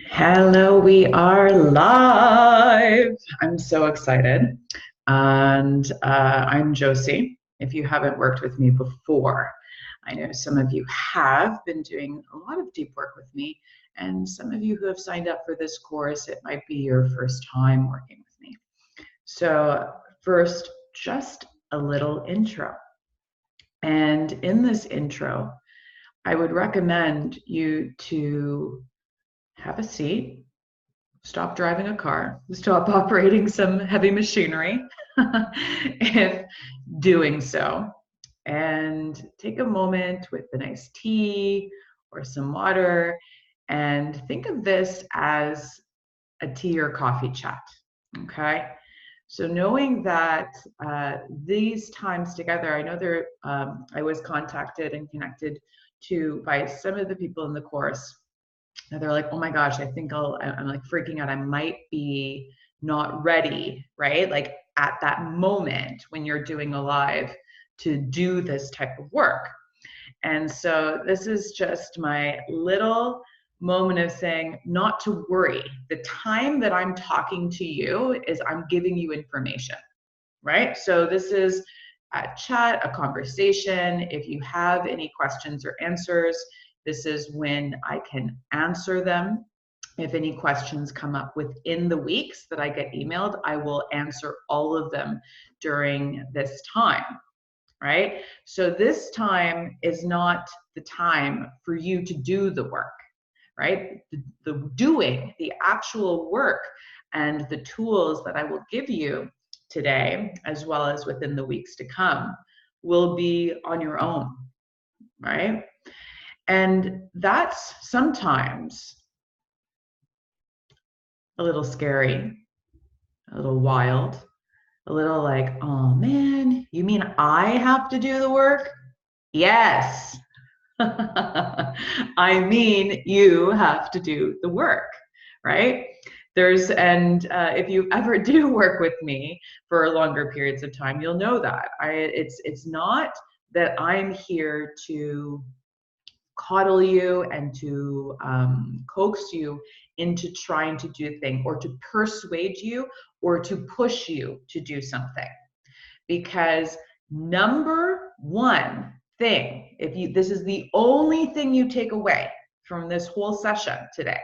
Hello, we are live. I'm so excited. And I'm Josie. If you haven't worked with me before, I know some of you have been doing a lot of deep work with me. And some of you who have signed up for this course, it might be your first time working with me. So, first, just a little intro. And in this intro, I would recommend you to have a seat, stop driving a car, stop operating some heavy machinery if doing so, and take a moment with a nice tea or some water and think of this as a tea or coffee chat, okay? So knowing that these times together, I know I was contacted and connected to by some of the people in the course. And they're like, oh my gosh, I'm like freaking out. I might be not ready, right? Like at that moment when you're doing a live to do this type of work. And so this is just my little moment of saying, not to worry. The time that I'm talking to you is I'm giving you information, right? So this is a chat, a conversation. If you have any questions or answers, this is when I can answer them. If any questions come up within the weeks that I get emailed, I will answer all of them during this time, right? So this time is not the time for you to do the work, right? The doing, the actual work and the tools that I will give you today, as well as within the weeks to come, will be on your own, right? And that's sometimes a little scary, a little wild, a little like, oh man, you mean I have to do the work? Yes. I mean, you have to do the work, right? If you ever do work with me for longer periods of time, you'll know that it's not that I'm here to coddle you and to coax you into trying to do a thing or to persuade you or to push you to do something. Because number one thing, this is the only thing you take away from this whole session today,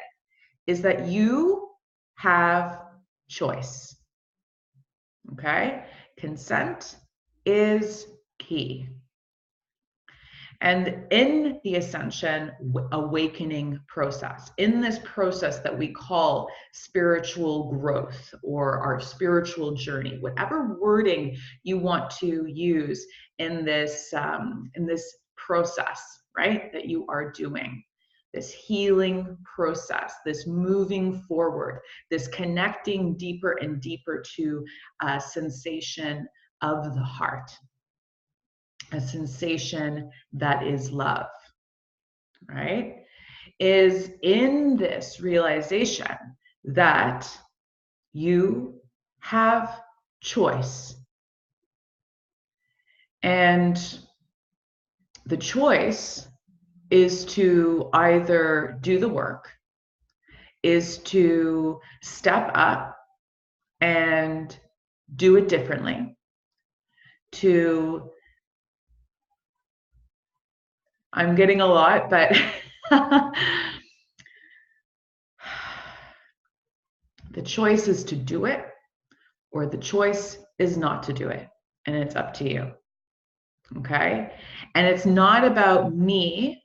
is that you have choice. Okay? Consent is key. And in the ascension awakening process, in this process that we call spiritual growth or our spiritual journey, whatever wording you want to use in this process, right, that you are doing, this healing process, this moving forward, this connecting deeper and deeper to a sensation of the heart, a sensation that is love, right? Is in this realization that you have choice. And the choice is to either do the work, is to step up and do it differently, I'm getting a lot, but the choice is to do it, or the choice is not to do it. And it's up to you. Okay? And it's not about me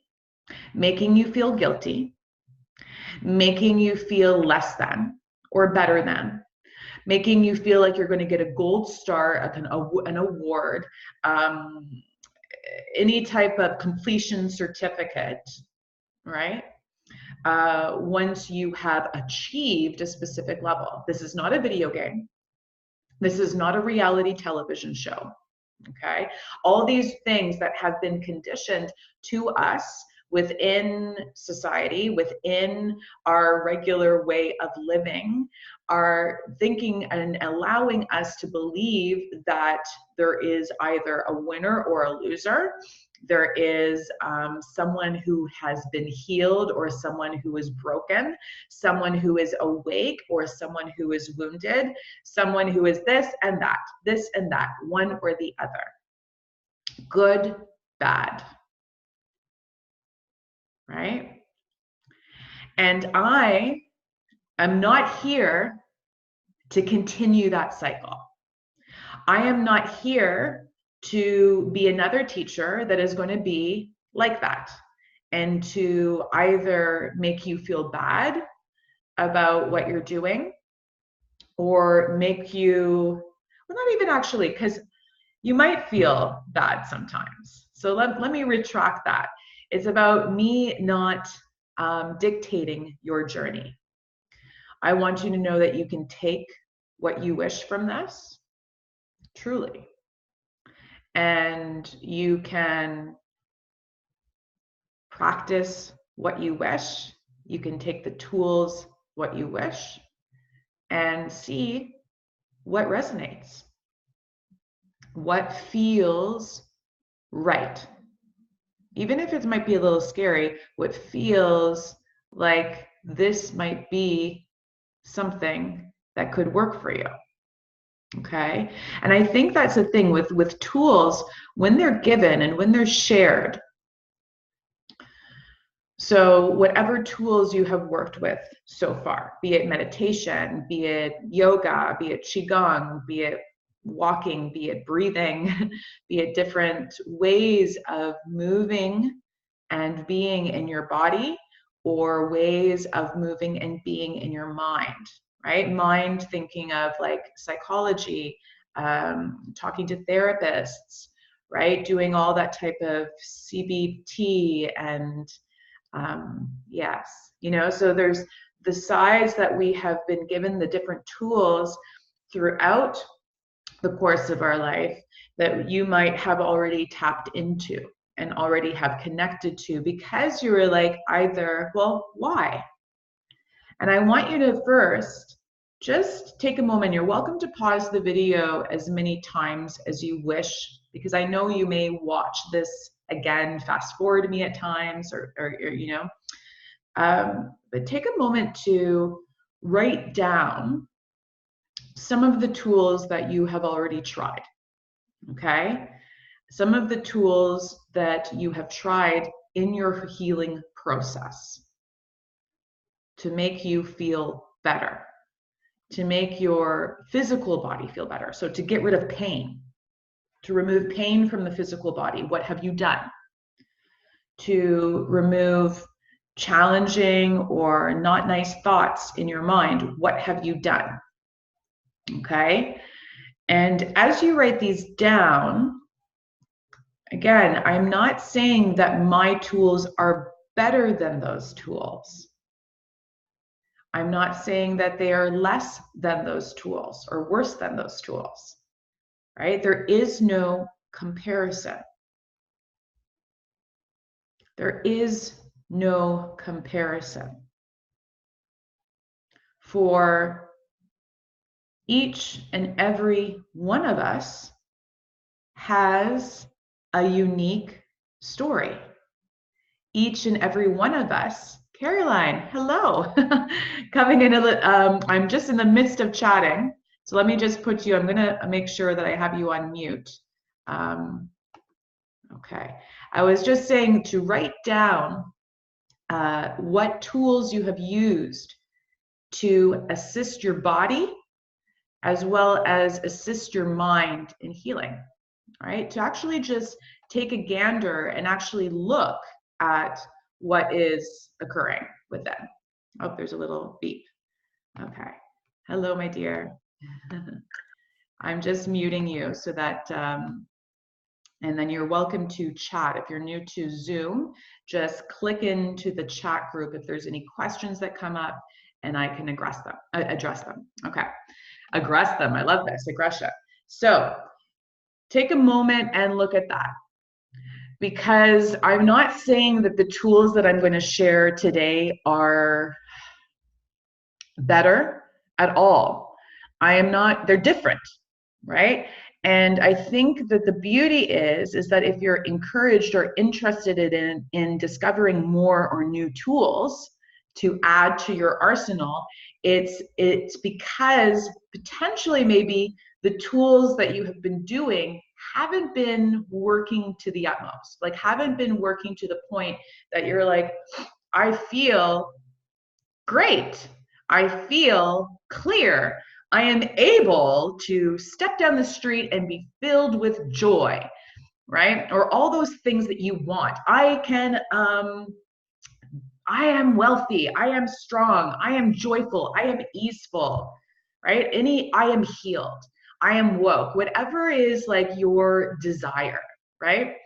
making you feel guilty, making you feel less than or better than, making you feel like you're going to get a gold star, an award, any type of completion certificate, right? Once you have achieved a specific level. This is not a video game. This is not a reality television show, okay? All these things that have been conditioned to us within society, within our regular way of living, are thinking and allowing us to believe that there is either a winner or a loser, There is someone who has been healed or someone who is broken, someone who is awake or someone who is wounded, someone who is this and that, one or the other. Good, bad, right? And I am not here to continue that cycle. I am not here to be another teacher that is going to be like that and to either make you feel bad about what you're doing or make you, well, not even actually, because you might feel bad sometimes. So let me retract that. It's about me not dictating your journey. I want you to know that you can take what you wish from this, truly. And you can practice what you wish. You can take the tools, what you wish, and see what resonates, what feels right. Even if it might be a little scary, what feels like this might be something that could work for you. Okay. And I think that's the thing with tools, when they're given and when they're shared. So whatever tools you have worked with so far, be it meditation, be it yoga, be it qigong, be it walking, be it breathing, be it different ways of moving and being in your body, or ways of moving and being in your mind. Right? Mind, thinking of like psychology, talking to therapists, right? Doing all that type of CBT and yes, you know, so there's the sides that we have been given, the different tools throughout the course of our life that you might have already tapped into and already have connected to because you were like either, well, why? And I want you to first just take a moment. You're welcome to pause the video as many times as you wish, because I know you may watch this again, fast forward me at times, or you know, but take a moment to write down some of the tools that you have already tried, okay? Some of the tools that you have tried in your healing process to make you feel better, to make your physical body feel better. So to get rid of pain, to remove pain from the physical body, what have you done? To remove challenging or not nice thoughts in your mind, what have you done? Okay? And as you write these down, again, I'm not saying that my tools are better than those tools. I'm not saying that they are less than those tools or worse than those tools, right? There is no comparison. There is no comparison. For each and every one of us has a unique story. Each and every one of us, Caroline, hello, coming in I'm just in the midst of chatting. So let me just put you, I'm gonna make sure that I have you on mute. Okay, I was just saying to write down what tools you have used to assist your body as well as assist your mind in healing, right? To actually just take a gander and actually look at what is occurring with them. Oh, there's a little beep. Okay. Hello, my dear. I'm just muting you so that, and then you're welcome to chat. If you're new to Zoom, just click into the chat group if there's any questions that come up and I can address them. Okay. Aggress them. I love this, aggression. So take a moment and look at that, because I'm not saying that the tools that I'm going to share today are better at all. I am not, they're different, right? And I think that the beauty is that if you're encouraged or interested in discovering more or new tools to add to your arsenal, it's because potentially maybe the tools that you have been doing haven't been working to the utmost, like haven't been working to the point that you're like, I feel great. I feel clear. I am able to step down the street and be filled with joy, right? Or all those things that you want. I am wealthy. I am strong. I am joyful. I am easeful, right? I am healed. I am woke. Whatever is like your desire, right?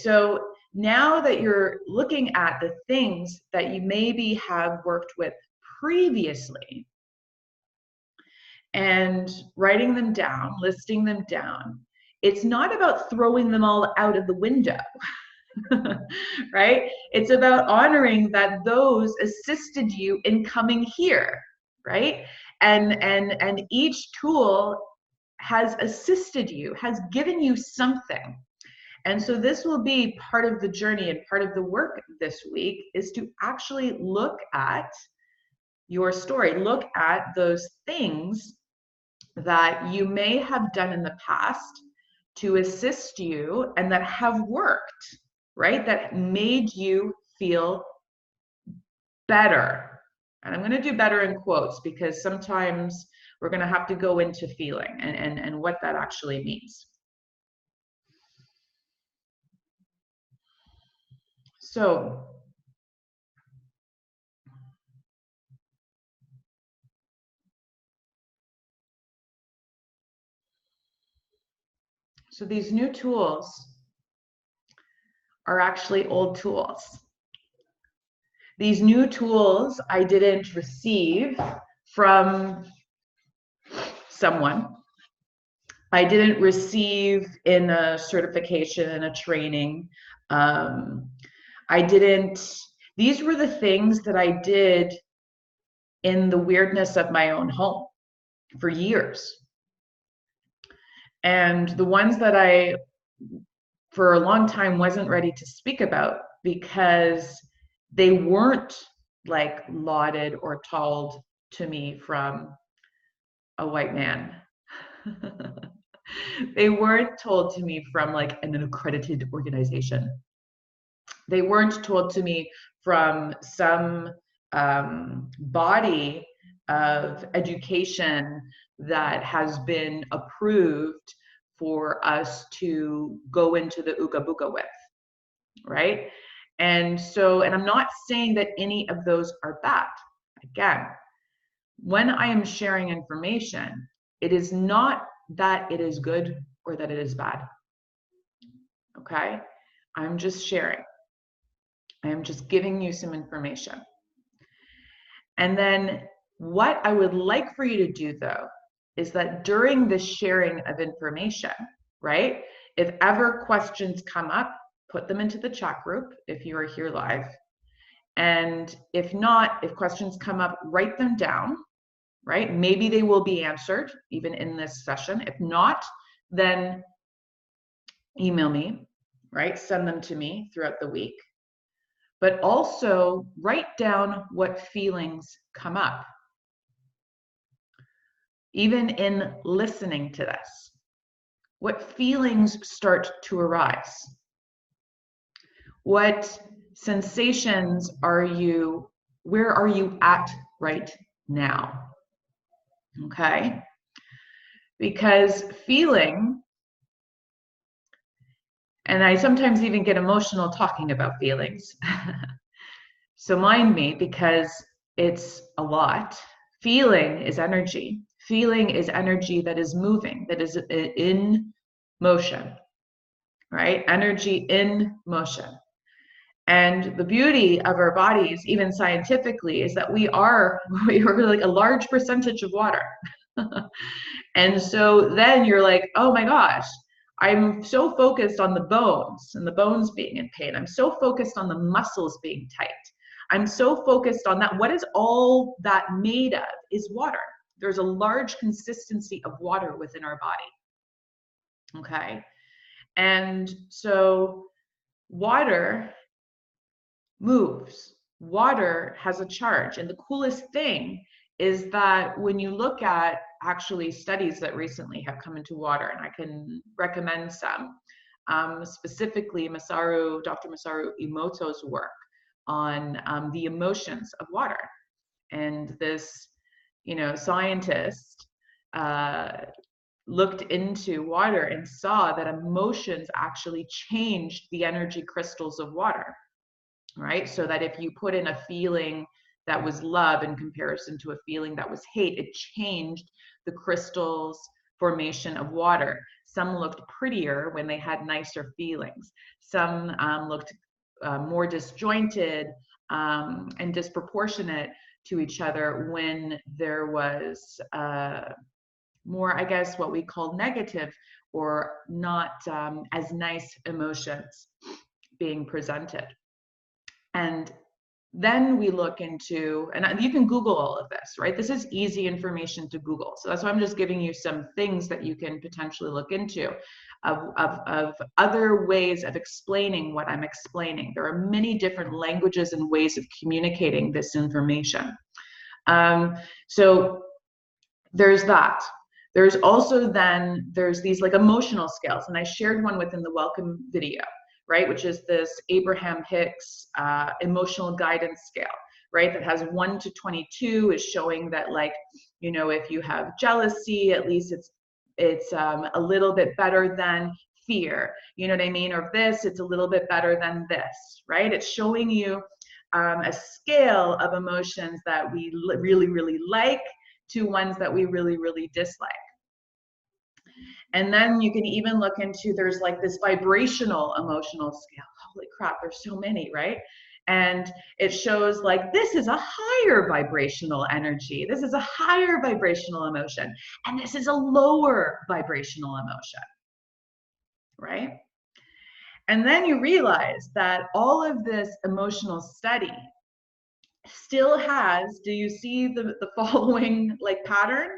So now that you're looking at the things that you maybe have worked with previously and writing them down, listing them down, it's not about throwing them all out of the window, right? It's about honoring that those assisted you in coming here, right? And each tool has assisted you, has given you something. And so this will be part of the journey, and part of the work this week is to actually look at your story, look at those things that you may have done in the past to assist you and that have worked, right? That made you feel better. And I'm going to do better in quotes because sometimes we're going to have to go into feeling and what that actually means. So these new tools are actually old tools. These new tools I didn't receive from someone. I didn't receive in a certification, in a training. These were the things that I did in the weirdness of my own home for years. And the ones that I, for a long time, wasn't ready to speak about because they weren't like lauded or told to me from a white man. They weren't told to me from like an accredited organization. They weren't told to me from some body of education that has been approved for us to go into the Ooga Booga with, right? And I'm not saying that any of those are bad. Again, when I am sharing information, it is not that it is good or that it is bad. Okay? I'm just sharing. I am just giving you some information. And then what I would like for you to do though, is that during the sharing of information, right? If ever questions come up, put them into the chat group if you are here live. And if not, if questions come up, write them down, right? Maybe they will be answered even in this session. If not, then email me, right? Send them to me throughout the week. But also write down what feelings come up, even in listening to this. What feelings start to arise? What sensations where are you at right now? Okay? Because feeling, and I sometimes even get emotional talking about feelings. So mind me, because it's a lot. Feeling is energy. Feeling is energy that is moving, that is in motion, right? Energy in motion. And the beauty of our bodies, even scientifically, is that we are like a large percentage of water. And so then you're like, oh my gosh, I'm so focused on the bones and the bones being in pain. I'm so focused on the muscles being tight. I'm so focused on that. What is all that made of is water. There's a large consistency of water within our body. Okay. And so water moves. Water has a charge. And the coolest thing is that when you look at actually studies that recently have come into water, and I can recommend some, specifically Dr. Masaru Emoto's work on the emotions of water. And this, scientist looked into water and saw that emotions actually changed the energy crystals of water, right? So that if you put in a feeling that was love in comparison to a feeling that was hate, it changed the crystals formation of water. Some looked prettier when they had nicer feelings. Some looked more disjointed and disproportionate to each other when there was more, I guess, what we call negative or not as nice emotions being presented. And then we look into, and you can Google all of this, right? This is easy information to Google. So that's why I'm just giving you some things that you can potentially look into of other ways of explaining what I'm explaining. There are many different languages and ways of communicating this information. So there's that. There's also there's these like emotional scales, and I shared one within the welcome video, right? Which is this Abraham Hicks emotional guidance scale, right? That has 1 to 22 is showing that, like, if you have jealousy, at least it's a little bit better than fear, you know what I mean? Or this, it's a little bit better than this, right? It's showing you a scale of emotions that we really, really like to ones that we really, really dislike. And then you can even look into, there's like this vibrational emotional scale. Holy crap, there's so many, right? And it shows like, this is a higher vibrational energy. This is a higher vibrational emotion. And this is a lower vibrational emotion, right? And then you realize that all of this emotional study still has, do you see the following like pattern?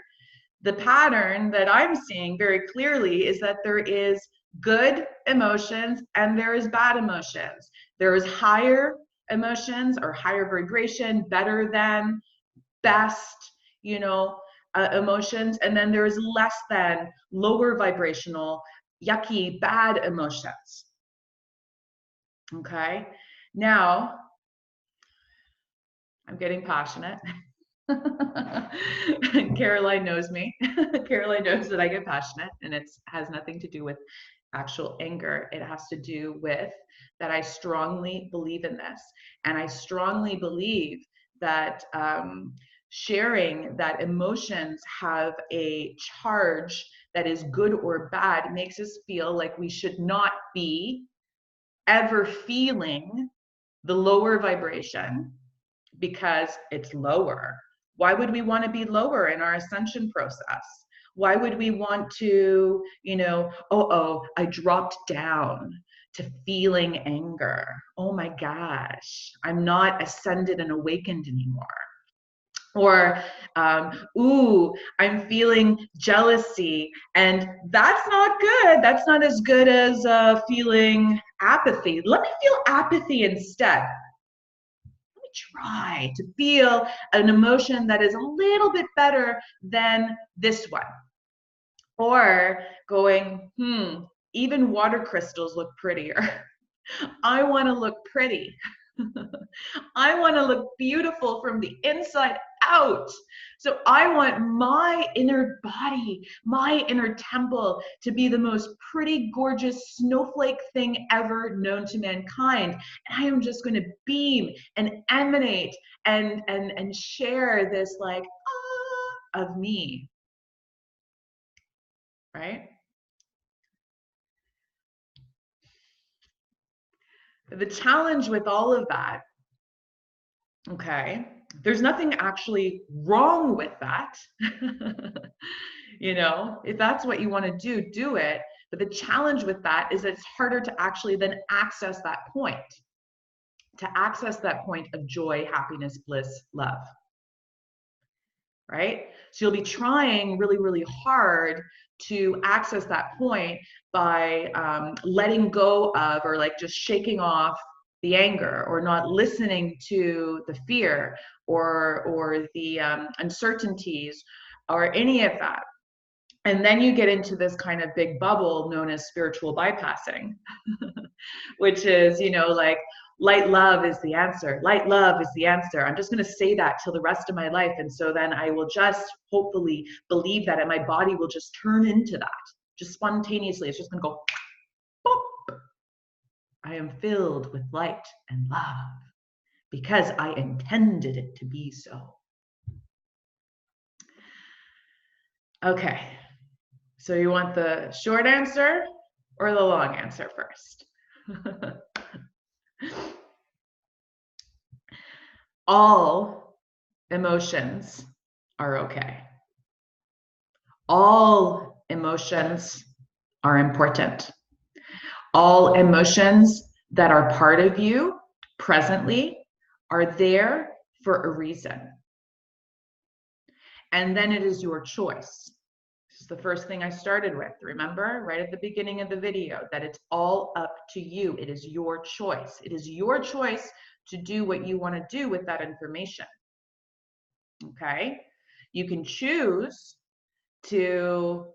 The pattern that I'm seeing very clearly is that there is good emotions and there is bad emotions. There is higher emotions or higher vibration, better than, best, emotions. And then there is less than, lower vibrational, yucky, bad emotions. Okay. Now, I'm getting passionate. Caroline knows me. Caroline knows that I get passionate, and it has nothing to do with actual anger. It has to do with that I strongly believe in this. And I strongly believe that sharing that emotions have a charge that is good or bad makes us feel like we should not be ever feeling the lower vibration because it's lower. Why would we want to be lower in our ascension process? Why would we want to, I dropped down to feeling anger. Oh my gosh, I'm not ascended and awakened anymore. Or, I'm feeling jealousy, and that's not good. That's not as good as feeling apathy. Let me feel apathy instead. Try to feel an emotion that is a little bit better than this one. Or going, even water crystals look prettier. I want to look pretty. I want to look beautiful from the inside out. So I want my inner body, my inner temple to be the most pretty, gorgeous snowflake thing ever known to mankind. And I am just going to beam and emanate and share this like of me. Right? The challenge with all of that, okay, there's nothing actually wrong with that. If that's what you want to do, do it. But the challenge with that is it's harder to actually then access that point, of joy, happiness, bliss, love. right? So you'll be trying really, really hard to access that point by letting go of, or like just shaking off the anger, or not listening to the fear, or the uncertainties, or any of that. And then you get into this kind of big bubble known as spiritual bypassing, which is, you know, like, light love is the answer. Light love is the answer. I'm just going to say that till the rest of my life. And so then I will just hopefully believe that, and my body will just turn into that, just spontaneously. It's just going to go, boop. I am filled with light and love because I intended it to be so. Okay. So you want the short answer or the long answer first? All emotions are okay. All emotions are important. All emotions that are part of you presently are there for a reason. And then it is your choice. This is the first thing I started with. Remember, right at the beginning of the video, that it's all up to you. It is your choice. It is your choice to do what you want to do with that information. Okay? You can choose to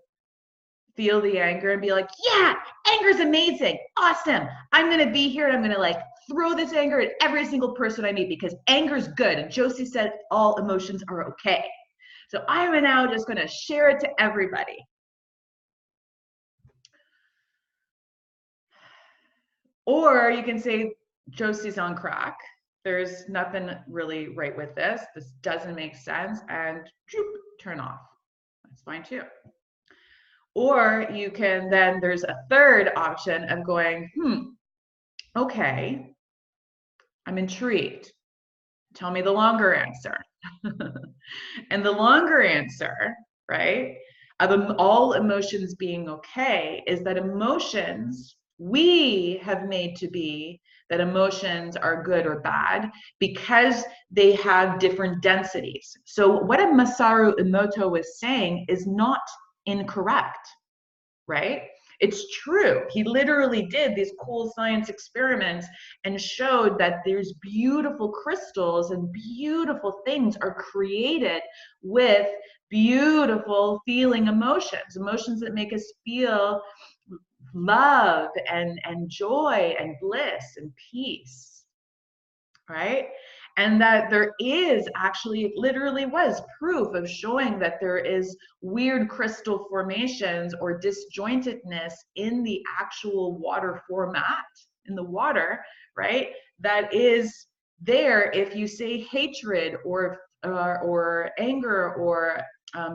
feel the anger and be like, yeah, anger is amazing, awesome. I'm going to be here and I'm going to like throw this anger at every single person I meet because anger is good. And Josie said all emotions are okay. So I'm now just going to share it to everybody. Or you can say, Josie's on crack. There's nothing really right with this. This doesn't make sense. And turn off. That's fine too. Or you can then, there's a third option of going, okay, I'm intrigued. Tell me the longer answer. And the longer answer, right, of all emotions being okay, is that emotions, we have made to be that emotions are good or bad because they have different densities. So what Masaru Emoto was saying is not incorrect, right? It's true. He literally did these cool science experiments and showed that there's beautiful crystals and beautiful things are created with beautiful feeling emotions, emotions that make us feel love and joy and bliss and peace, right? And that there is actually, it literally was proof of showing that there is weird crystal formations or disjointedness in the actual water format, in the water, right? That is there if you say hatred or anger or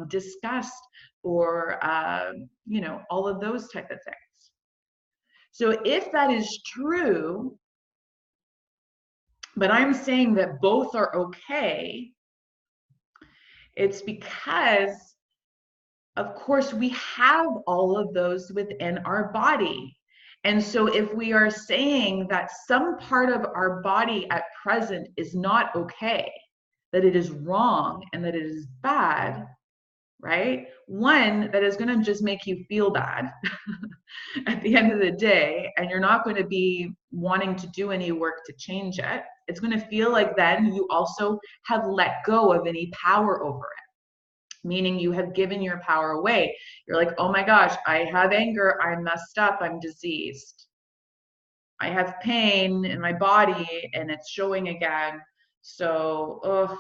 disgust or, you know, all of those type of things. So if that is true, but I'm saying that both are okay, it's because, of course, we have all of those within our body. And so if we are saying that some part of our body at present is not okay, that it is wrong and that it is bad, right? One, that is going to just make you feel bad at the end of the day, and you're not going to be wanting to do any work to change it. It's going to feel like then you also have let go of any power over it, meaning you have given your power away. You're like, oh my gosh, I have anger, I'm messed up, I'm diseased. I have pain in my body and it's showing again. So,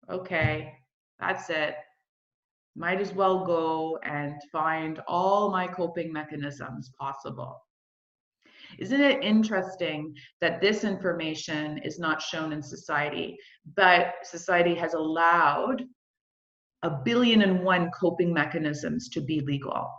okay, that's it. Might as well go and find all my coping mechanisms possible. Isn't it interesting that this information is not shown in society, but society has allowed 1,000,000,001 coping mechanisms to be legal?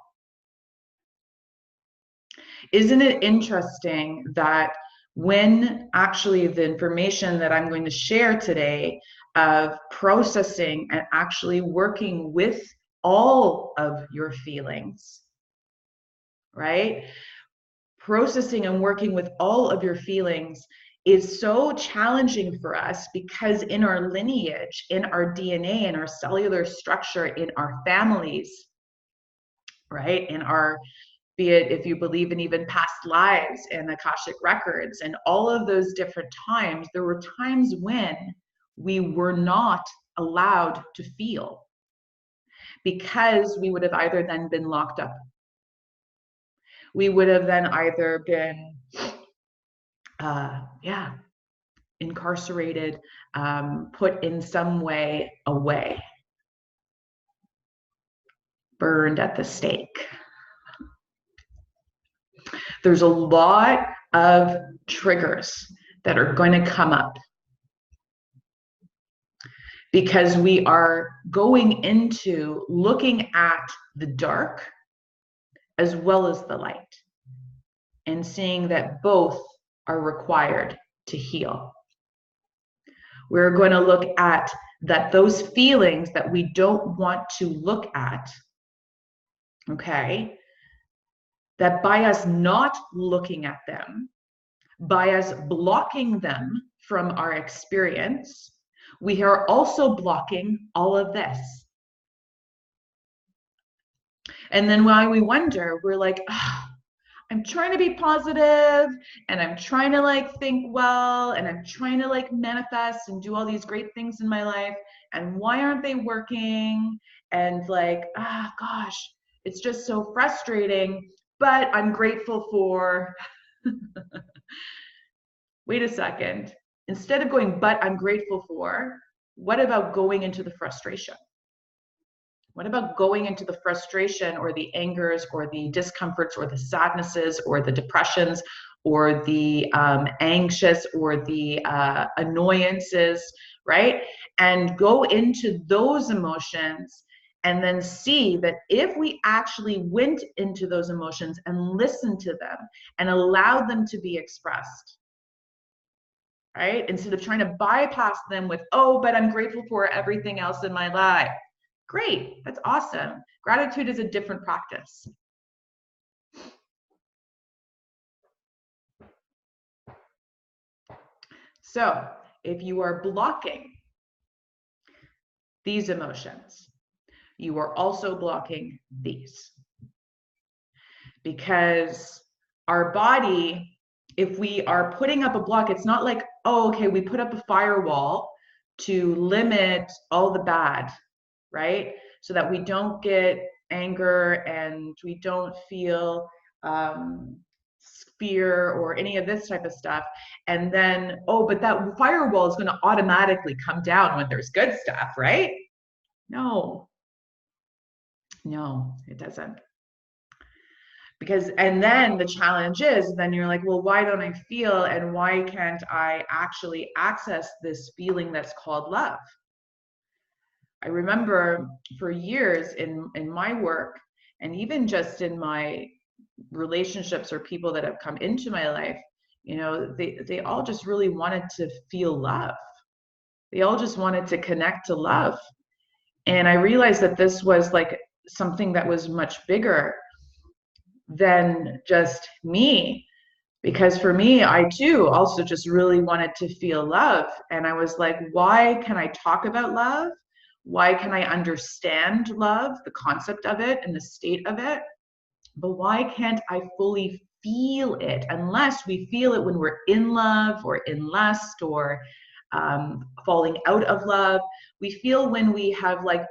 Isn't it interesting that when actually the information that I'm going to share today of processing and actually working with all of your feelings, right? Processing and working with all of your feelings is so challenging for us because in our lineage, in our DNA, in our cellular structure, in our families, right? In our, be it if you believe in even past lives and Akashic records and all of those different times, there were times when we were not allowed to feel because we would have either then been locked up. We would have then either been, incarcerated, put in some way away, burned at the stake. There's a lot of triggers that are going to come up because we are going into looking at the dark as well as the light and seeing that both are required to heal. We're going to look at that those feelings that we don't want to look at, okay, that by us not looking at them, by us blocking them from our experience, we are also blocking all of this. And then why we wonder, we're like, oh, I'm trying to be positive and I'm trying to like think well and I'm trying to like manifest and do all these great things in my life. And why aren't they working? And like, gosh, it's just so frustrating, but I'm grateful for, wait a second. Instead of going, but I'm grateful for, what about going into the frustration? What about going into the frustration or the angers or the discomforts or the sadnesses or the depressions or the anxious or the annoyances, right? And go into those emotions and then see that if we actually went into those emotions and listened to them and allowed them to be expressed, right? Instead of trying to bypass them with, oh, but I'm grateful for everything else in my life. Great, that's awesome. Gratitude is a different practice. So if you are blocking these emotions, you are also blocking these. Because our body, if we are putting up a block, it's not like, oh, okay, we put up a firewall to limit all the bad, right? So that we don't get anger and we don't feel fear or any of this type of stuff. And then, oh, but that firewall is going to automatically come down when there's good stuff, right? No, it doesn't. Because, and then the challenge is, then you're like, well, why don't I feel and why can't I actually access this feeling that's called love? I remember for years in my work and even just in my relationships or people that have come into my life, you know, they all just really wanted to feel love. They all just wanted to connect to love. And I realized that this was like something that was much bigger than just me. Because for me, I too also just really wanted to feel love. And I was like, why can I talk about love? Why can I understand love, the concept of it and the state of it? But why can't I fully feel it unless we feel it when we're in love or in lust or falling out of love? We feel when we have like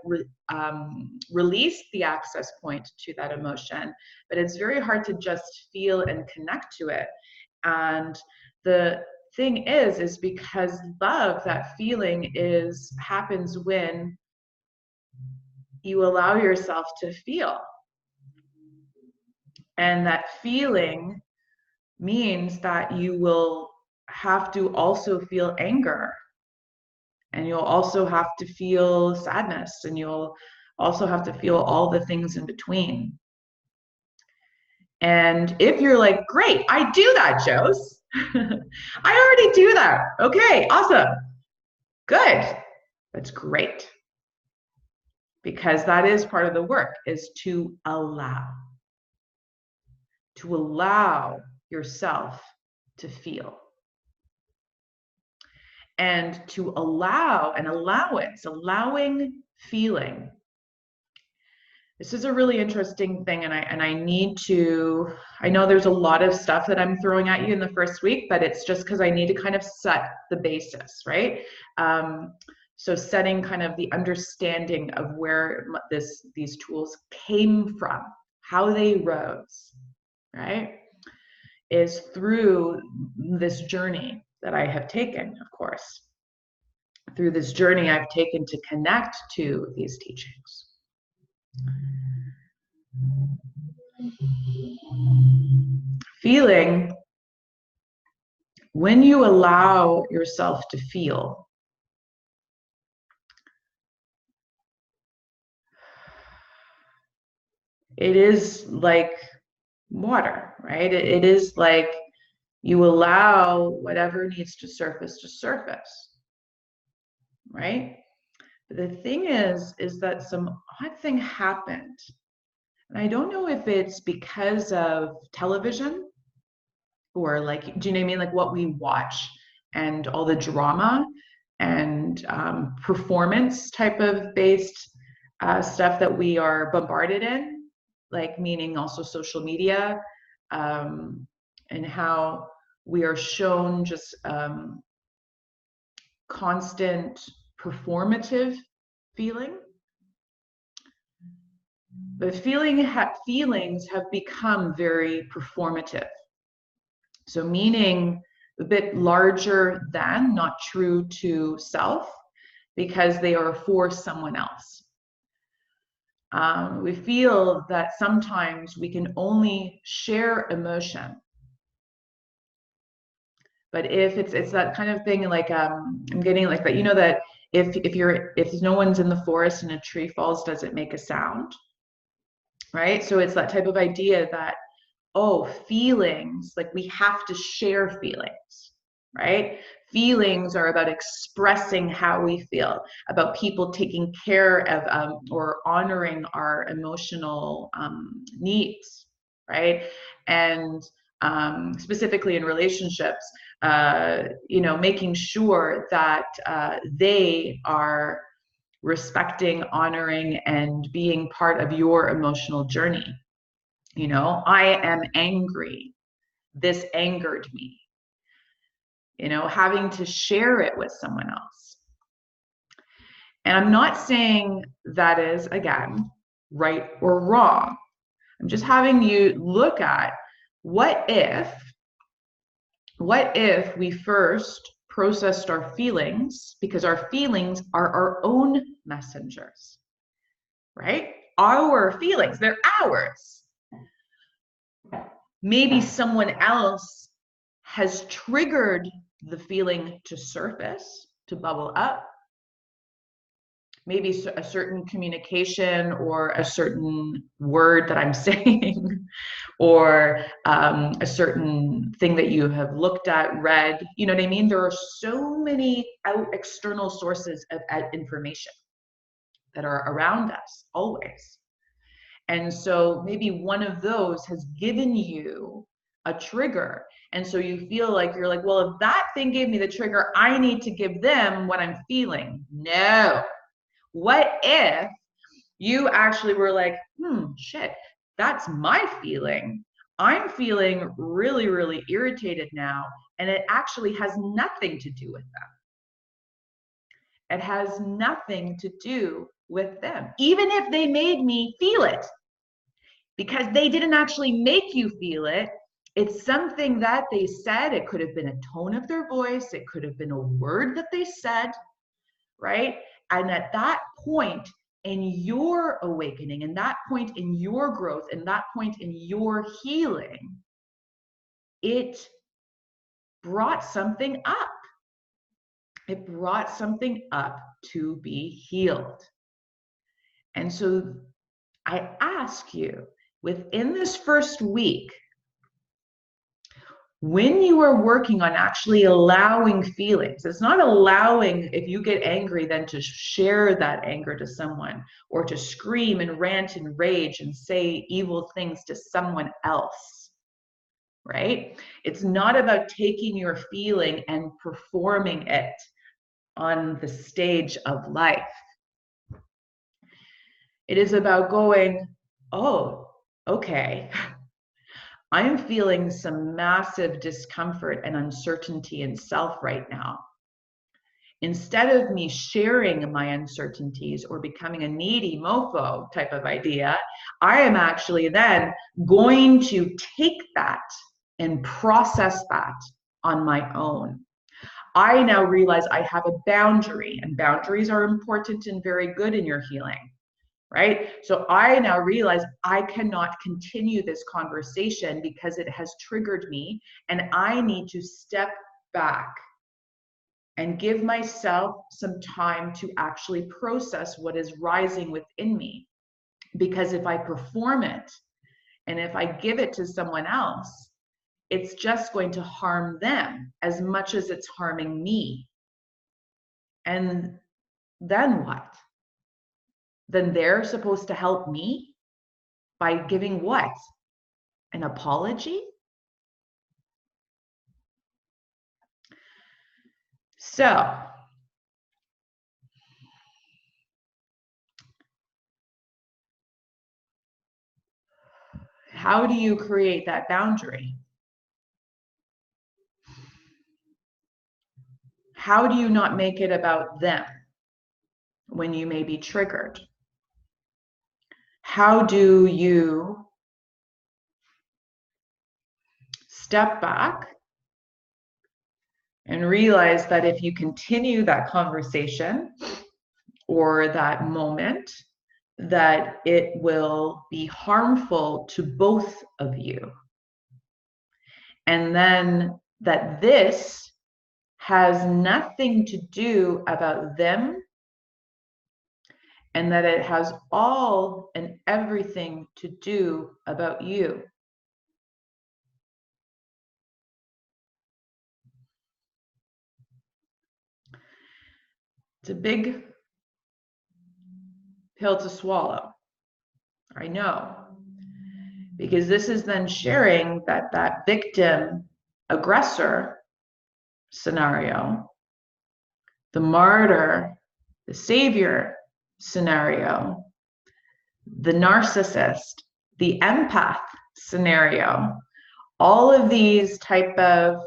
released the access point to that emotion, but it's very hard to just feel and connect to it. And the thing is because love, that feeling happens when you allow yourself to feel. And that feeling means that you will have to also feel anger. And you'll also have to feel sadness. And you'll also have to feel all the things in between. And if you're like, great, I do that, Jose. I already do that. Okay, awesome. Good. That's great. Because that is part of the work, is to allow yourself to feel. and to allow an allowance, allowing feeling. This is a really interesting thing, and I need to, I know there's a lot of stuff that I'm throwing at you in the first week, but it's just because I need to kind of set the basis, right? So setting kind of the understanding of where these tools came from, how they rose, right, is through this journey that I have taken, of course. Through this journey I've taken to connect to these teachings. Feeling, when you allow yourself to feel, it is like water, right? It is like you allow whatever needs to surface, right? But the thing is that some odd thing happened. And I don't know if it's because of television or like, do you know what I mean? Like what we watch and all the drama and performance type of based stuff that we are bombarded in, like meaning also social media, and how we are shown just constant performative feeling. But feelings have become very performative. So meaning a bit larger than, not true to self, because they are for someone else. We feel that sometimes we can only share emotion. But if it's that kind of thing, like I'm getting like that, you know, that if no one's in the forest and a tree falls, does it make a sound? Right? So it's that type of idea that, oh, feelings, like we have to share feelings, right? Feelings are about expressing how we feel, about people taking care of or honoring our emotional needs, right? And specifically in relationships, you know, making sure that they are respecting, honoring, and being part of your emotional journey. You know, I am angry. This angered me. You know, having to share it with someone else. And I'm not saying that is, again, right or wrong. I'm just having you look at what if we first processed our feelings, because our feelings are our own messengers, right? Our feelings, they're ours. Maybe someone else has triggered the feeling to surface, to bubble up. Maybe a certain communication or a certain word that I'm saying, or a certain thing that you have looked at, read. You know what I mean? There are so many external sources of information that are around us always. And so maybe one of those has given you a trigger. And so you feel like you're like, well, if that thing gave me the trigger, I need to give them what I'm feeling. No. What if you actually were like, shit, that's my feeling. I'm feeling really, really irritated now. And it actually has nothing to do with them. It has nothing to do with them, even if they made me feel it. Because they didn't actually make you feel it. It's something that they said. It could have been a tone of their voice. It could have been a word that they said, right? And at that point in your awakening, and that point in your growth, and that point in your healing, it brought something up. It brought something up to be healed. And so I ask you, within this first week, when you are working on actually allowing feelings, it's not allowing, if you get angry, then to share that anger to someone, or to scream and rant and rage and say evil things to someone else, right? It's not about taking your feeling and performing it on the stage of life. It is about going, oh, okay, I'm feeling some massive discomfort and uncertainty in self right now. Instead of me sharing my uncertainties or becoming a needy mofo type of idea, I am actually then going to take that and process that on my own. I now realize I have a boundary, and boundaries are important and very good in your healing, right? So I now realize I cannot continue this conversation because it has triggered me, and I need to step back and give myself some time to actually process what is rising within me. Because if I perform it and if I give it to someone else, it's just going to harm them as much as it's harming me. And then what? Then they're supposed to help me by giving what? An apology? So, how do you create that boundary? How do you not make it about them when you may be triggered? How do you step back and realize that if you continue that conversation or that moment, that it will be harmful to both of you? And then that this has nothing to do about them, and that it has all and everything to do about you. It's a big pill to swallow, I know, because this is then sharing that that victim aggressor scenario, the martyr, the savior scenario, the narcissist, the empath scenario, all of these type of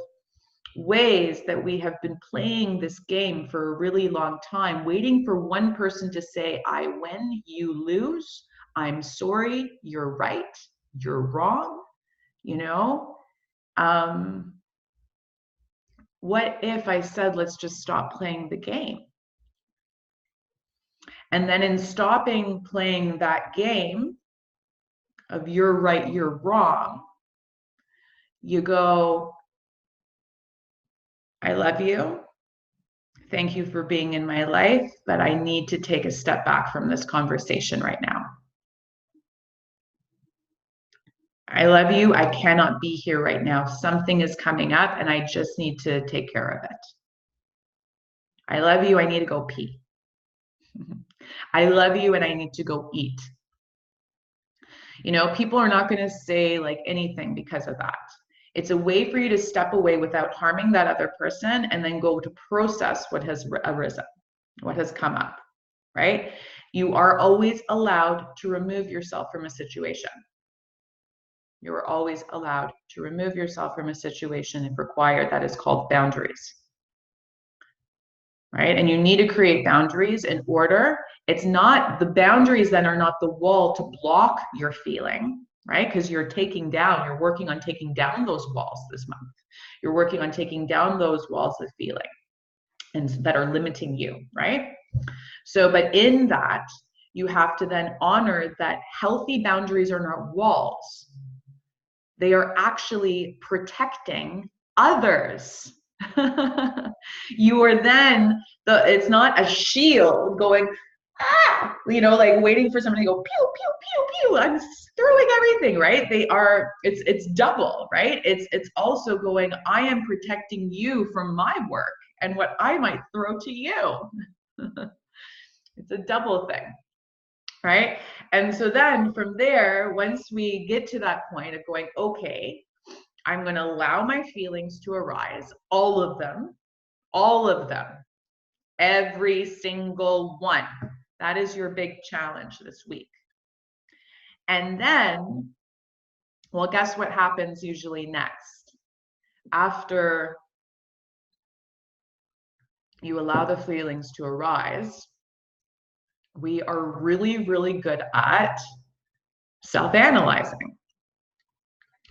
ways that we have been playing this game for a really long time, waiting for one person to say, I win, you lose, I'm sorry, you're right, you're wrong, you know? What if I said, let's just stop playing the game? And then in stopping playing that game of you're right, you're wrong, you go, I love you. Thank you for being in my life, but I need to take a step back from this conversation right now. I love you. I cannot be here right now. Something is coming up and I just need to take care of it. I love you. I need to go pee. I love you and I need to go eat. You know, people are not going to say like anything because of that. It's a way for you to step away without harming that other person and then go to process what has arisen, what has come up, right? You are always allowed to remove yourself from a situation. You are always allowed to remove yourself from a situation if required. That is called boundaries, right? And you need to create boundaries in order. It's not, the boundaries then are not the wall to block your feeling, right? Because you're working on taking down those walls this month. You're working on taking down those walls of feeling and that are limiting you, right? So, but in that, you have to then honor that healthy boundaries are not walls. They are actually protecting others. You are then, it's not a shield going, ah, you know, like waiting for somebody to go pew, pew, pew, pew. I'm throwing everything, right? They are, it's double, right? It's also going, I am protecting you from my work and what I might throw to you. It's a double thing, right? And so then from there, once we get to that point of going, okay, I'm going to allow my feelings to arise, all of them, Every single one. That is your big challenge this week. And then, well, guess what happens usually next? After you allow the feelings to arise, we are really, really good at self-analyzing,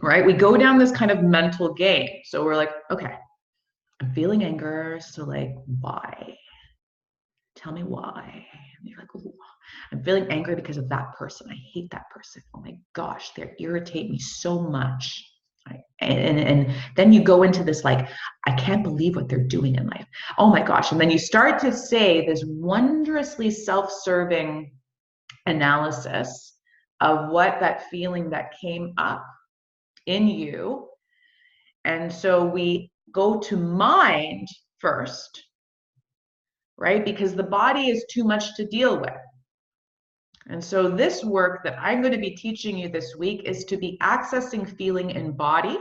right? We go down this kind of mental game. So we're like, okay, I'm feeling anger. So like, why? Tell me why. And you're like, oh, I'm feeling angry because of that person. I hate that person. Oh my gosh, they irritate me so much. And then you go into this like, I can't believe what they're doing in life. Oh my gosh. And then you start to say this wondrously self-serving analysis of what that feeling that came up in you. And so we go to mind first, right? Because the body is too much to deal with. And so this work that I'm going to be teaching you this week is to be accessing feeling in body.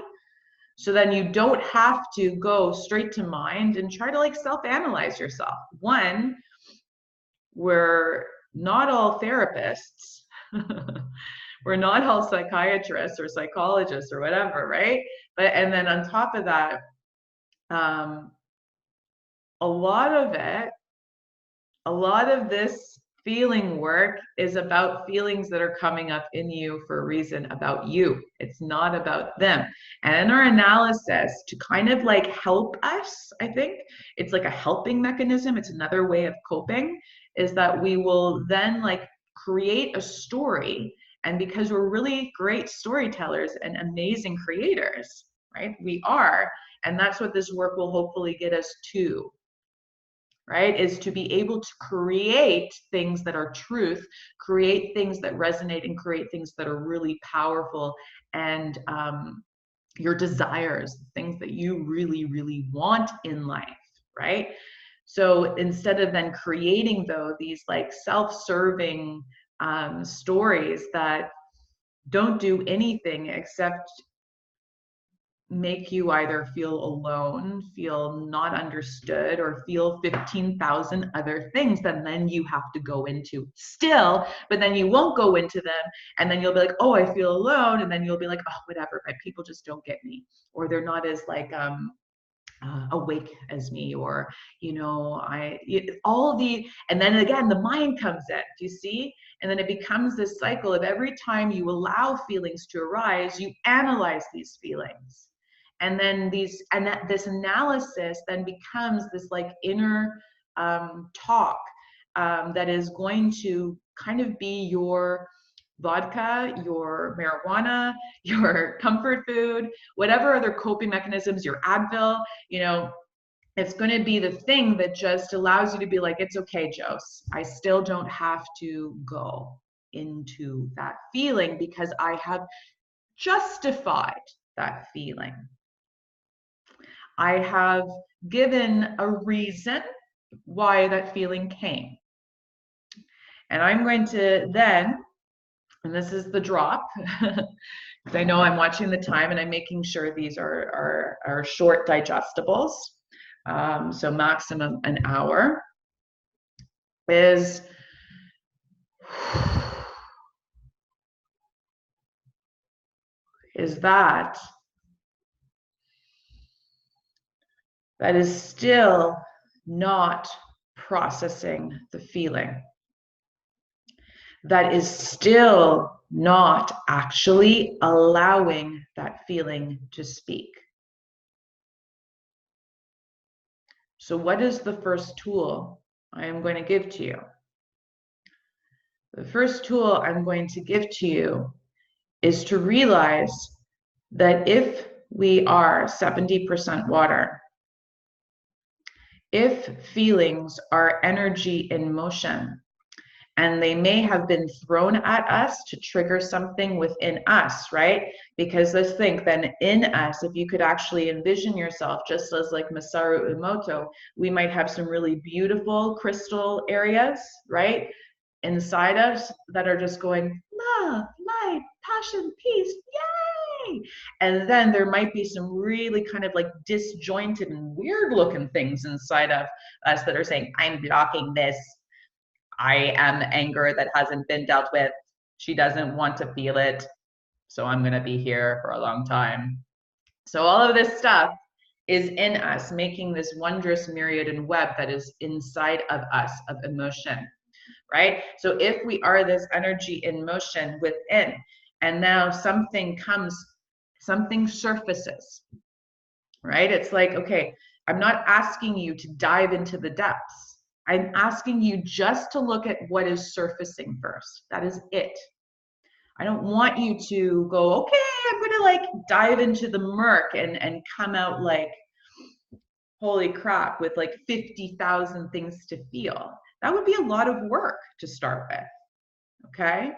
So then you don't have to go straight to mind and try to like self-analyze yourself. One, we're not all therapists. We're not all psychiatrists or psychologists or whatever, right? But and then on top of that, a lot of this feeling work is about feelings that are coming up in you for a reason about you. It's not about them. And in our analysis, to kind of like help us, I think it's like a helping mechanism. It's another way of coping, is that we will then like create a story. And because we're really great storytellers and amazing creators, right? We are. And that's what this work will hopefully get us to. Right, is to be able to create things that are truth, create things that resonate, and create things that are really powerful, and your desires, things that you really, really want in life, right? So instead of then creating these like self-serving stories that don't do anything except make you either feel alone, feel not understood, or feel 15,000 other things that then you have to go into still, but then you won't go into them. And then you'll be like, oh, I feel alone. And then you'll be like, oh, whatever, but people just don't get me. Or they're not as like, awake as me, or and then again the mind comes in, do you see? And then it becomes this cycle of every time you allow feelings to arise, you analyze these feelings, and then this analysis then becomes this like inner talk that is going to kind of be your vodka, your marijuana, your comfort food, whatever other coping mechanisms, your Advil, it's going to be the thing that just allows you to be like, it's okay, Jose, I still don't have to go into that feeling because I have justified that feeling. I have given a reason why that feeling came. And I'm going to then, and this is the drop, because I know I'm watching the time and I'm making sure these are short digestibles, so maximum an hour, is that is still not processing the feeling. That is still not actually allowing that feeling to speak. So what is the first tool I am going to give to you? The first tool I'm going to give to you is to realize that if we are 70% water, if feelings are energy in motion, and they may have been thrown at us to trigger something within us, right? Because let's think, then in us, if you could actually envision yourself, just as like Masaru Emoto, we might have some really beautiful crystal areas, right? Inside us that are just going, love, light, passion, peace, hi. And then there might be some really kind of like disjointed and weird looking things inside of us that are saying, I'm blocking this. I am anger that hasn't been dealt with. She doesn't want to feel it. So I'm going to be here for a long time. So all of this stuff is in us, making this wondrous myriad and web that is inside of us of emotion, right? So if we are this energy in motion within, and now something comes, something surfaces, right? It's like, okay, I'm not asking you to dive into the depths. I'm asking you just to look at what is surfacing first. That is it. I don't want you to go, okay, I'm gonna like dive into the murk and come out like, holy crap, with like 50,000 things to feel. That would be a lot of work to start with, okay?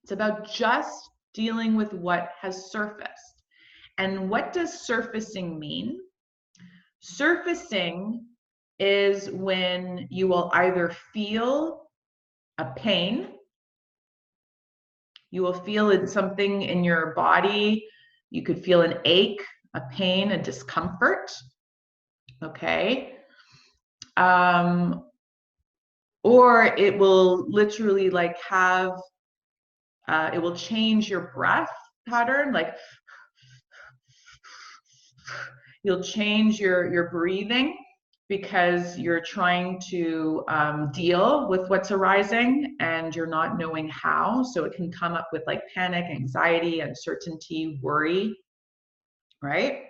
It's about just dealing with what has surfaced. And what does surfacing mean? Surfacing is when you will either feel a pain, you will feel something in your body, you could feel an ache, a pain, a discomfort, okay? Or it will literally like have, it will change your breath pattern, like you'll change your breathing because you're trying to deal with what's arising and you're not knowing how. So it can come up with like panic, anxiety, uncertainty, worry, right?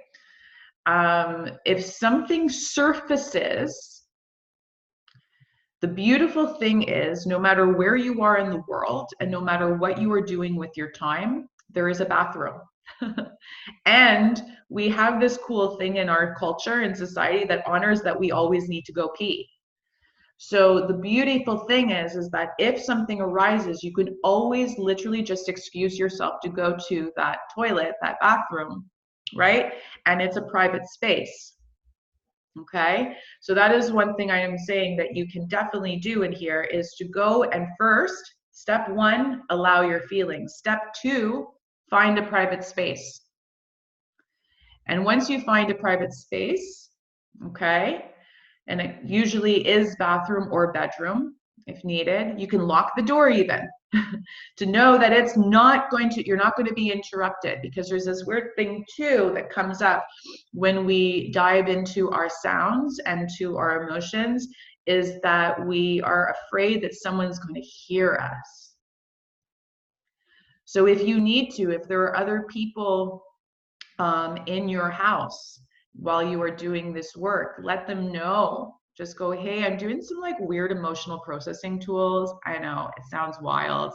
If something surfaces, the beautiful thing is no matter where you are in the world and no matter what you are doing with your time, there is a bathroom. And we have this cool thing in our culture and society that honors that we always need to go pee. So the beautiful thing is that if something arises, you can always literally just excuse yourself to go to that toilet, that bathroom, right? And it's a private space. Okay, so that is one thing I am saying that you can definitely do in here is to go and first, step one, allow your feelings. Step two, find a private space. And once you find a private space, okay, and it usually is bathroom or bedroom if needed, you can lock the door even to know that it's not going to, you're not going to be interrupted, because there's this weird thing too that comes up when we dive into our sounds and to our emotions, is that we are afraid that someone's going to hear us. So if you need to, if there are other people in your house while you are doing this work, let them know. Just go, hey, I'm doing some like weird emotional processing tools. I know it sounds wild.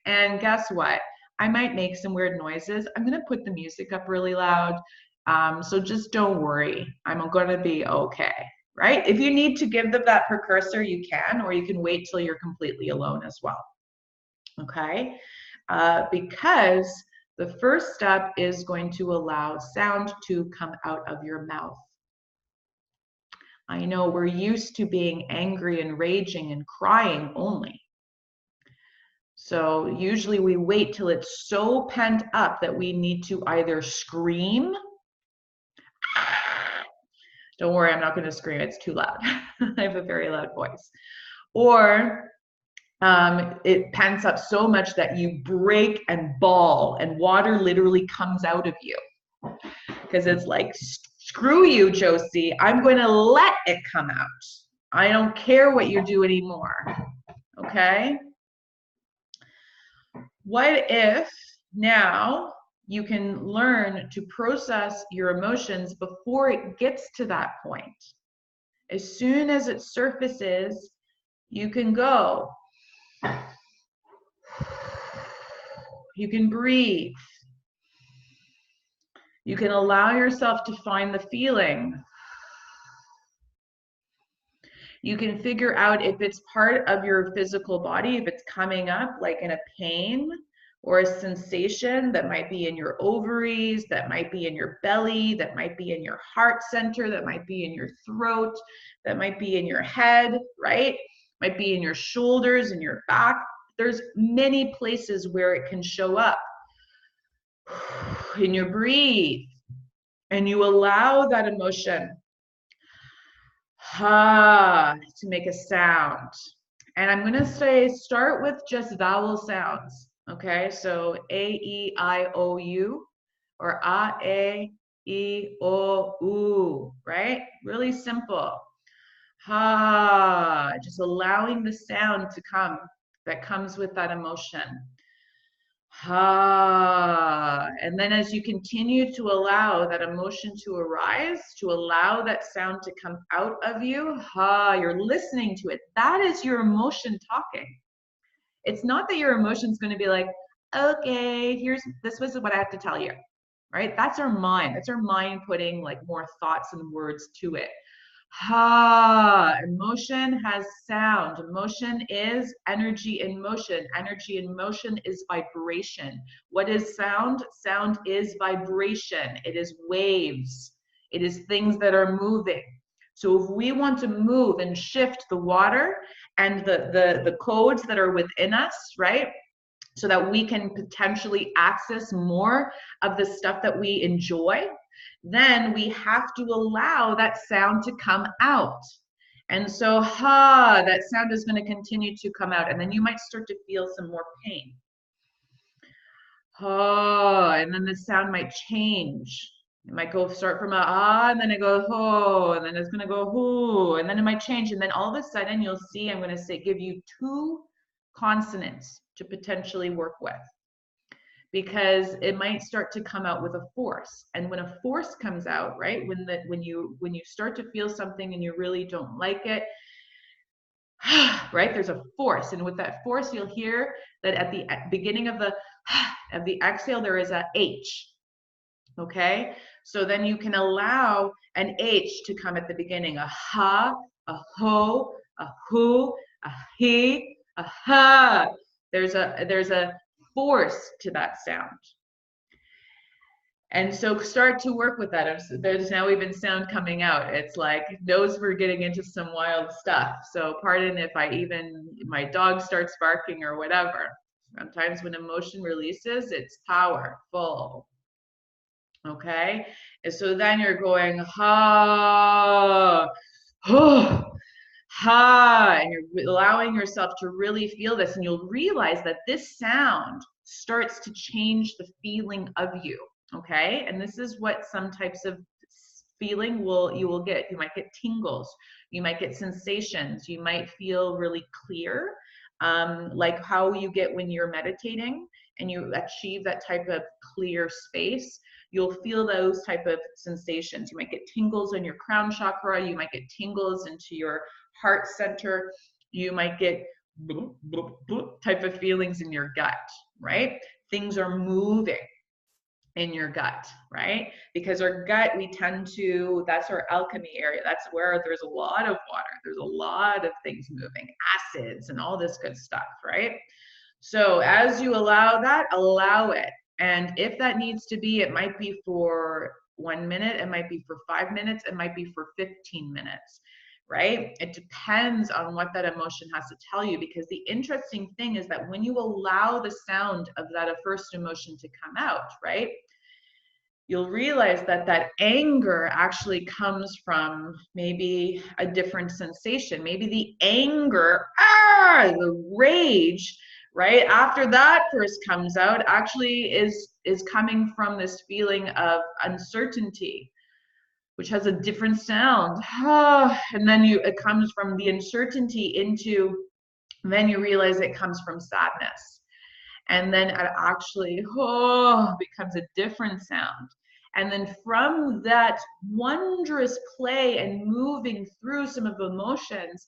And guess what? I might make some weird noises. I'm going to put the music up really loud. So just don't worry. I'm going to be okay, right? If you need to give them that precursor, you can, or you can wait till you're completely alone as well. Okay? Because the first step is going to allow sound to come out of your mouth. I know we're used to being angry and raging and crying only. So usually we wait till it's so pent up that we need to either scream. Don't worry, I'm not going to scream. It's too loud. I have a very loud voice. Or it pents up so much that you break and bawl and water literally comes out of you. Because it's like, screw you, Josie. I'm going to let it come out. I don't care what you do anymore. Okay? What if now you can learn to process your emotions before it gets to that point? As soon as it surfaces, you can go. You can breathe. You can allow yourself to find the feeling. You can figure out if it's part of your physical body, if it's coming up like in a pain or a sensation that might be in your ovaries, that might be in your belly, that might be in your heart center, that might be in your throat, that might be in your head, right? Might be in your shoulders, in your back. There's many places where it can show up. And you breathe and you allow that emotion to make a sound. And I'm going to say start with just vowel sounds. Okay, so A, E, I, O, U, or A, E, O, U, right? Really simple. Ha, just allowing the sound to come that comes with that emotion. Ha, and then as you continue to allow that emotion to arise, to allow that sound to come out of you, ha, you're listening to it. That is your emotion talking. It's not that your emotion's going to be like, okay, this was what I have to tell you, right? That's our mind. That's our mind putting like more thoughts and words to it. Ha, emotion has sound. Emotion is energy in motion. Energy in motion is vibration. What is sound? Sound is vibration. It is waves. It is things that are moving. So if we want to move and shift the water and the codes that are within us, right? So that we can potentially access more of the stuff that we enjoy, then we have to allow that sound to come out. And so, that sound is going to continue to come out. And then you might start to feel some more pain. And then the sound might change. It might go start from a and then it goes and then it's going to go and then it might change. And then all of a sudden you'll see, I'm going to say, give you 2 consonants to potentially work with, because it might start to come out with a force. And when a force comes out, right, when you start to feel something and you really don't like it, right, there's a force, and with that force you'll hear that at the beginning of the exhale there is a H. Okay, so then you can allow an H to come at the beginning, a ha, a ho, a hu, a he, a ha. There's a force to that sound. And so start to work with that. There's now even sound coming out. It's like, those we're getting into some wild stuff. So pardon if my dog starts barking or whatever. Sometimes when emotion releases, it's powerful. Okay? And so then you're going, ha, oh, ha, and you're allowing yourself to really feel this, and you'll realize that this sound starts to change the feeling of you. Okay, and this is what some types of feeling you will get. You might get tingles, you might get sensations, you might feel really clear, like how you get when you're meditating and you achieve that type of clear space. You'll feel those type of sensations. You might get tingles in your crown chakra, you might get tingles into your heart center, you might get bloop, bloop, bloop type of feelings in your gut, right? Things are moving in your gut, right? Because our gut, that's our alchemy area. That's where there's a lot of water. There's a lot of things moving, acids and all this good stuff, right? So as you allow that, allow it. And if that needs to be, it might be for 1 minute, it might be for 5 minutes, it might be for 15 minutes, right? It depends on what that emotion has to tell you, because the interesting thing is that when you allow the sound of that first emotion to come out, right, you'll realize that that anger actually comes from maybe a different sensation. Maybe the anger, the rage, right, after that first comes out, actually is coming from this feeling of uncertainty, which has a different sound. And then it comes from the uncertainty then you realize it comes from sadness. And then it actually becomes a different sound. And then from that wondrous play and moving through some of the emotions,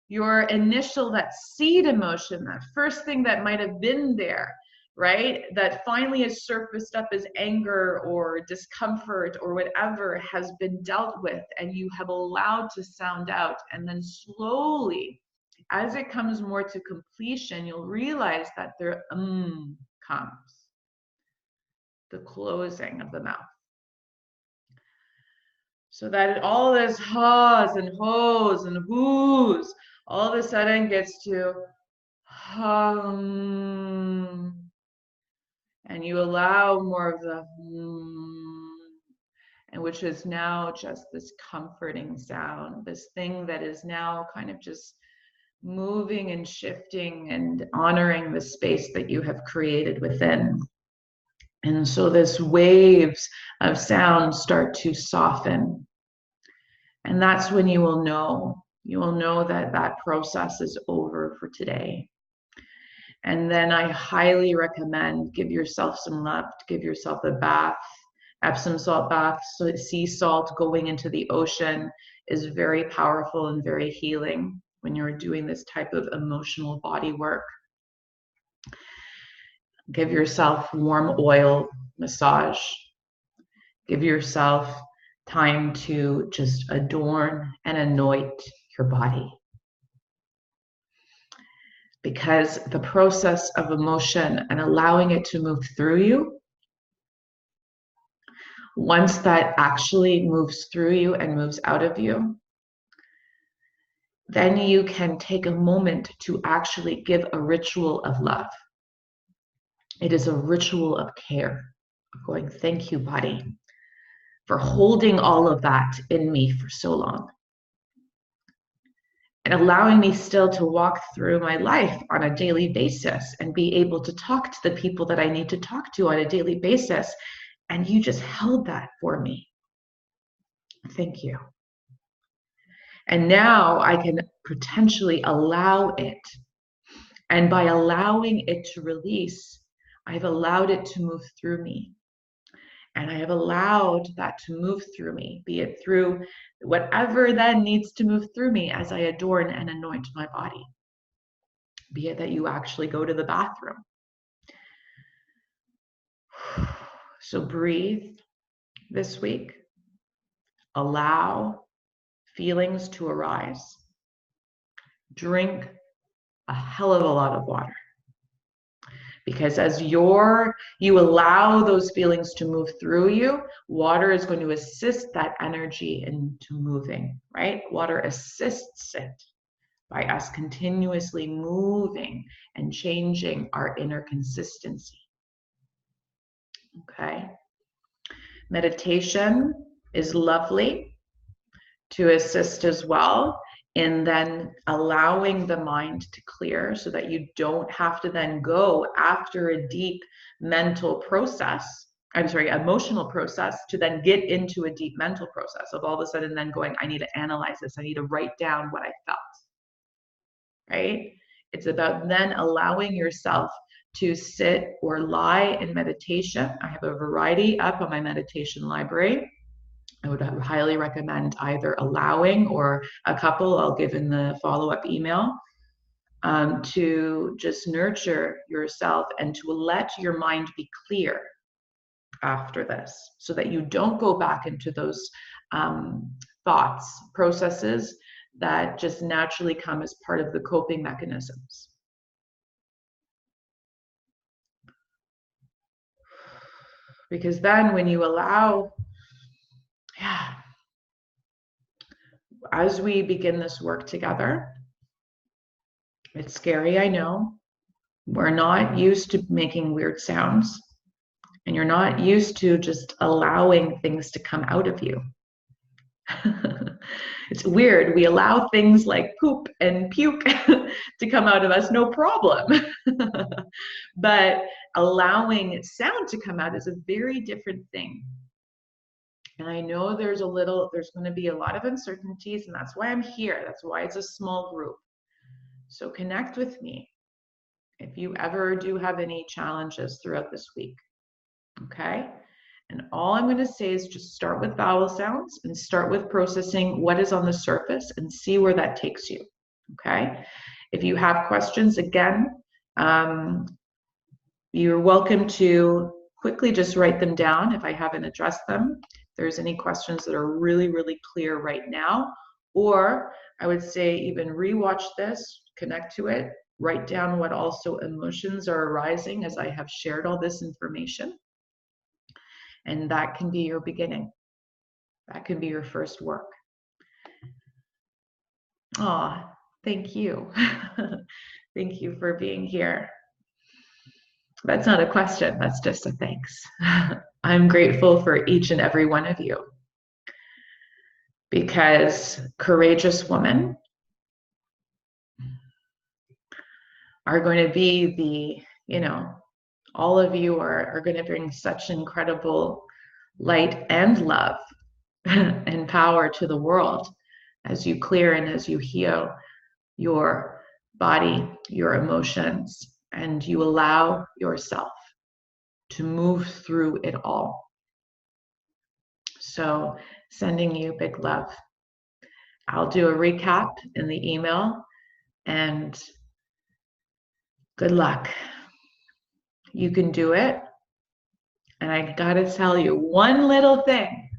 your initial, that seed emotion, that first thing that might have been there, right, that finally has surfaced up as anger or discomfort or whatever, has been dealt with, and you have allowed to sound out. And then slowly, as it comes more to completion, you'll realize that there comes the closing of the mouth. So that all this ha's and ho's and who's all of a sudden gets to hum. And you allow more of the and which is now just this comforting sound, this thing that is now kind of just moving and shifting and honoring the space that you have created within. And so this waves of sound start to soften. And that's when you will know that that process is over for today. And then I highly recommend give yourself some love, give yourself a bath. Epsom salt bath, so sea salt going into the ocean is very powerful and very healing when you're doing this type of emotional body work. Give yourself warm oil massage. Give yourself time to just adorn and anoint your body. Because the process of emotion and allowing it to move through you, once that actually moves through you and moves out of you, then you can take a moment to actually give a ritual of love. It is a ritual of care, of going, thank you, body, for holding all of that in me for so long. And allowing me still to walk through my life on a daily basis and be able to talk to the people that I need to talk to on a daily basis. And you just held that for me. Thank you. And now I can potentially allow it. And by allowing it to release, I've allowed it to move through me. And I have allowed that to move through me, be it through whatever then needs to move through me as I adorn and anoint my body. Be it that you actually go to the bathroom. So breathe this week. Allow feelings to arise. Drink a hell of a lot of water. Because as you allow those feelings to move through you, water is going to assist that energy into moving, right? Water assists it by us continuously moving and changing our inner consistency. Okay. Meditation is lovely to assist as well in then allowing the mind to clear so that you don't have to then go after a deep emotional process to then get into a deep mental process of all of a sudden then going, I need to analyze this. I need to write down what I felt, right? It's about then allowing yourself to sit or lie in meditation. I have a variety up on my meditation library. I would highly recommend either allowing or a couple, I'll give in the follow-up email, to just nurture yourself and to let your mind be clear after this so that you don't go back into those thoughts, processes that just naturally come as part of the coping mechanisms. Because then when you allow, as we begin this work together, it's scary, I know. We're not used to making weird sounds, and you're not used to just allowing things to come out of you. It's weird. We allow things like poop and puke to come out of us, no problem. But allowing sound to come out is a very different thing. And I know there's going to be a lot of uncertainties, and that's why I'm here. That's why it's a small group. So connect with me if you ever do have any challenges throughout this week. Okay? And all I'm going to say is just start with vowel sounds and start with processing what is on the surface and see where that takes you. Okay? If you have questions, again, you're welcome to quickly just write them down if I haven't addressed them. If there's any questions that are really, really clear right now, or I would say even rewatch this, connect to it, write down what also emotions are arising as I have shared all this information. And that can be your beginning. That can be your first work. Thank you. Thank you for being here. That's not a question, that's just a thanks. I'm grateful for each and every one of you, because courageous women are going to be all of you are going to bring such incredible light and love and power to the world as you clear and as you heal your body, your emotions, and you allow yourself to move through it all. So, sending you big love. I'll do a recap in the email, and good luck. You can do it. And I gotta tell you one little thing.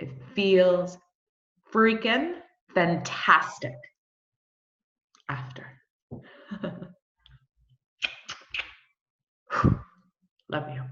It feels freaking fantastic after. Love you.